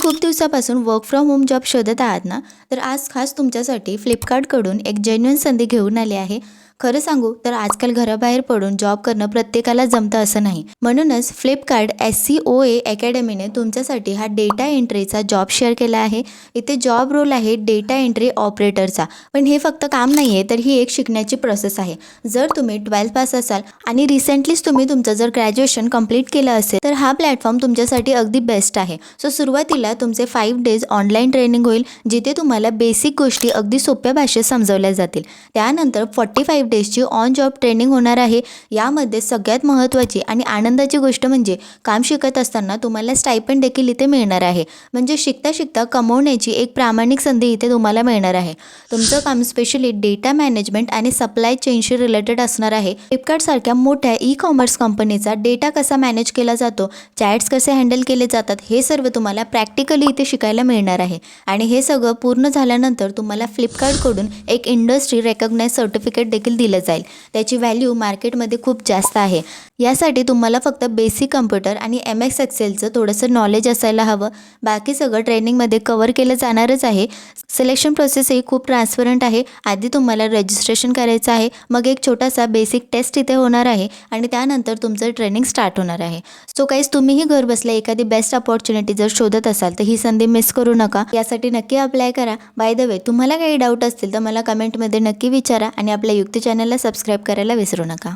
खूप दिवसापासून work from home job शोधत आहात ना, तर आज खास तुमच्यासाठी फ्लिपकार्टकडून एक जेन्युइन संधी घेऊन आली आहे. खरं सांगू तर आजकाल घराबाहेर पडून जॉब करणं प्रत्येकाला जमतं असं नाही. म्हणूनच फ्लिपकार्ट SCOA अकॅडमीने तुमच्यासाठी हा डेटा एंट्रीचा जॉब शेअर केला आहे. इथे जॉब रोल आहे डेटा एंट्री ऑपरेटरचा. पण हे फक्त काम नाही आहे, तर ही एक शिकण्याची प्रोसेस आहे. जर तुम्ही 12th पास असाल आणि रिसेंटलीच तुम्ही तुमचं जर ग्रॅज्युएशन कंप्लीट केलं असेल, तर हा प्लॅटफॉर्म तुमच्यासाठी अगदी बेस्ट आहे. सो सुरुवातीला तुमचे 5 डेज ऑनलाईन ट्रेनिंग होईल, जिथे तुम्हाला बेसिक गोष्टी अगदी सोप्या भाषेत समजवल्या जातील. त्यानंतर 45 डेजची ऑन जॉब ट्रेनिंग होणार आहे. यामध्ये सगळ्यात महत्त्वाची आणि आनंदाची गोष्ट म्हणजे काम शिकत असताना तुम्हाला स्टायपेंड देखील इथे मिळणार आहे. म्हणजे शिकता शिकता कमवण्याची एक प्रामाणिक संधी इथे तुम्हाला मिळणार आहे. तुमचं काम स्पेशली डेटा मॅनेजमेंट आणि सप्लाय चेनशी रिलेटेड असणार आहे. फ्लिपकार्टसारख्या मोठ्या ई-कॉमर्स कंपनीचा डेटा कसा मॅनेज केला जातो, चॅट्स कसे हँडल केले जातात, हे सर्व तुम्हाला प्रॅक्टिकली इथे शिकायला मिळणार आहे. आणि हे सगळं पूर्ण झाल्यानंतर तुम्हाला फ्लिपकार्टकडून एक इंडस्ट्री रेकग्नाइज सर्टिफिकेट देखील दिलं जाईल. त्याची व्हॅल्यू मार्केटमध्ये खूप जास्त आहे. यासाठी तुम्हाला फक्त बेसिक कम्प्युटर आणि MS एक्सेलचं थोडंसं नॉलेज असायला हवं. बाकी सगळं ट्रेनिंगमध्ये कव्हर केलं जाणारच आहे. सिलेक्शन प्रोसेसही खूप ट्रान्सपरंट आहे. आधी तुम्हाला रजिस्ट्रेशन करायचं आहे, मग एक छोटासा बेसिक टेस्ट इथे होणार आहे आणि त्यानंतर तुमचं ट्रेनिंग स्टार्ट होणार आहे. सो गाईज, तुम्हीही घर बसल्या एखादी बेस्ट अपॉर्च्युनिटी जर शोधत असाल तर ही संधी मिस करू नका. यासाठी नक्की अप्लाय करा. बाय द वे, तुम्हाला काही डाऊट असतील तर मला कमेंटमध्ये नक्की विचारा आणि आपल्या युक्ती चॅनलला सबस्क्राईब करायला विसरू नका.